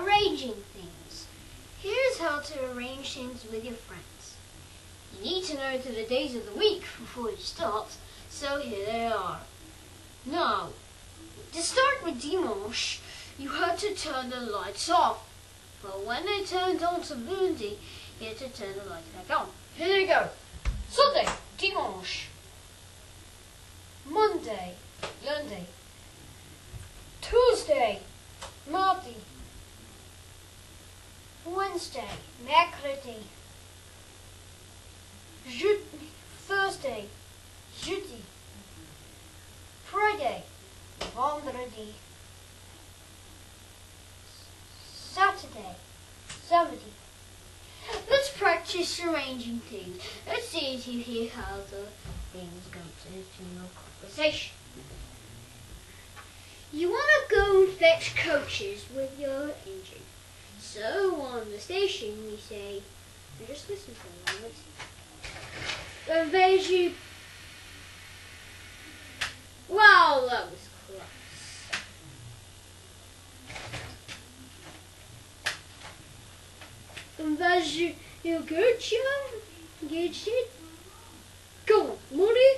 Arranging things. Here's how to arrange things with your friends. You need to know the days of the week before you start, so here they are. Now, to start with dimanche, you had to turn the lights off. But when they turned on to lundi, you had to turn the lights back on. Here they go. Sunday, dimanche. Monday, lundi. Tuesday, mardi. Wednesday, mercredi. Thursday, jeudi. Friday, vendredi. Saturday, samedi. Let's practice arranging things. Let's see if you hear how the things go to your conversation. You want to go and fetch coaches with your engine. So on the station we say, just listen to them. Veju. Wow, that was close. Veju, you good job? Good shit. Go on, Mori.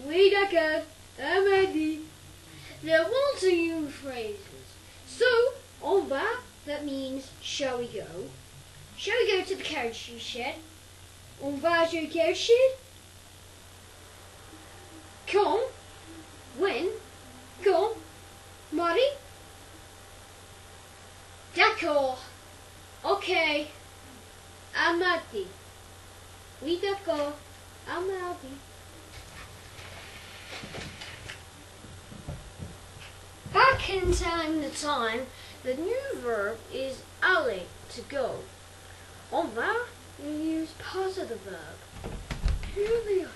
Oui, d'accord. Amadi. There are lots of new phrases. So, en va, that means, shall we go? Shall we go to the carriage shed? On va au carriage shed? Quand? When? Quand? Mardi? D'accord. Okay. À mardi. Oui, d'accord. À mardi. Back in telling the time, the new verb is aller, to go. En va, you use positive verb. Here we are.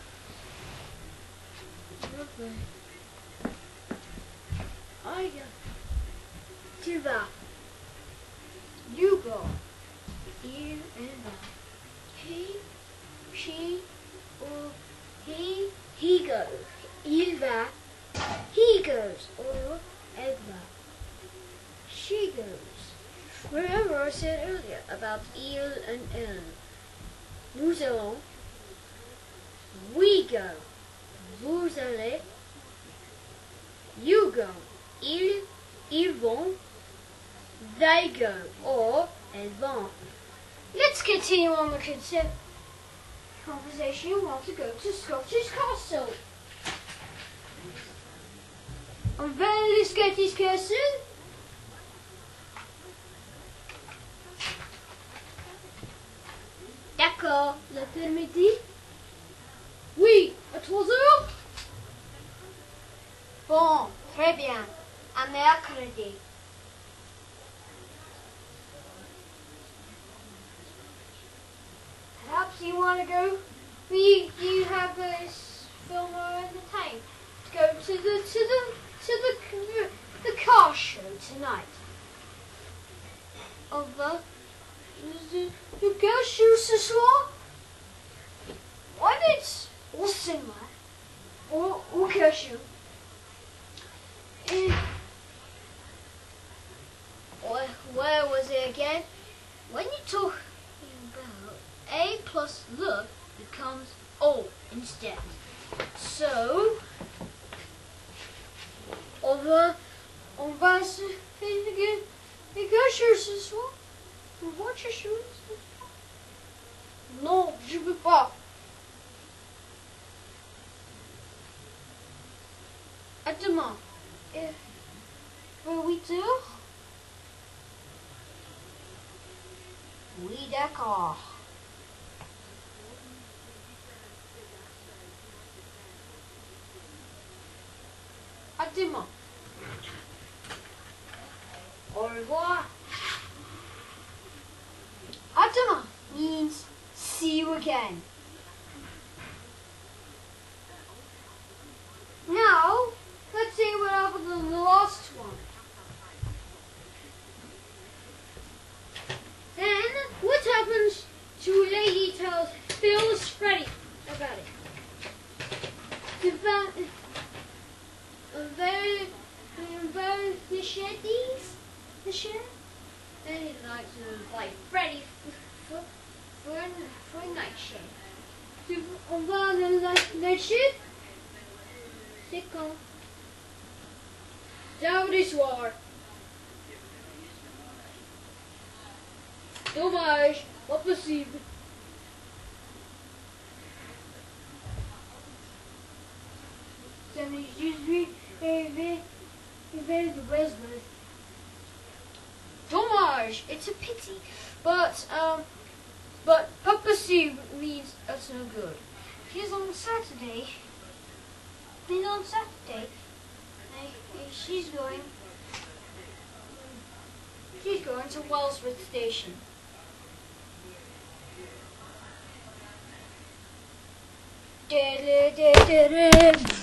I go. Tu vas. You go. Il and va. He, she, or he goes. Il va. He goes. Or elle va. She goes. Remember I said earlier about il and elle. Nous allons. We go. Vous allez. You go. Ils vont. They go. Or elles vont. Let's continue on the conversation. You want to go to Scottish Castle. On va aller Scottish Castle. D'accord, l'après-midi? Oui, à 3 heures? Bon, très bien. À mercredi. Perhaps you want to go? You have this filmer in the tank to go to the car show tonight. Of le car show ce soir? Why did au cinéma? Au car show? Where was it again? When you talk about A plus le becomes O instead. So, on va se faire le car ce soir? Watch your shoes? Non, je veux pas. À demain. Vers 8 heures? Oui, d'accord. À demain. Au revoir. À demain means see you again. Now, let's see what happened in the last one. Then, what happens to a lady tells Phyllis Freddy about it? The sheddies? The shed? Then he'd like to like ready for a night shift. On va à la night shift? C'est quand? Samedi soir. Dommage, pas possible. Samedi 18 de Westworth. Dommage, it's a pity, but pas possible means that's no good. He's on Saturday. She's going to Wellsworth Station. Da, da, da, da, da.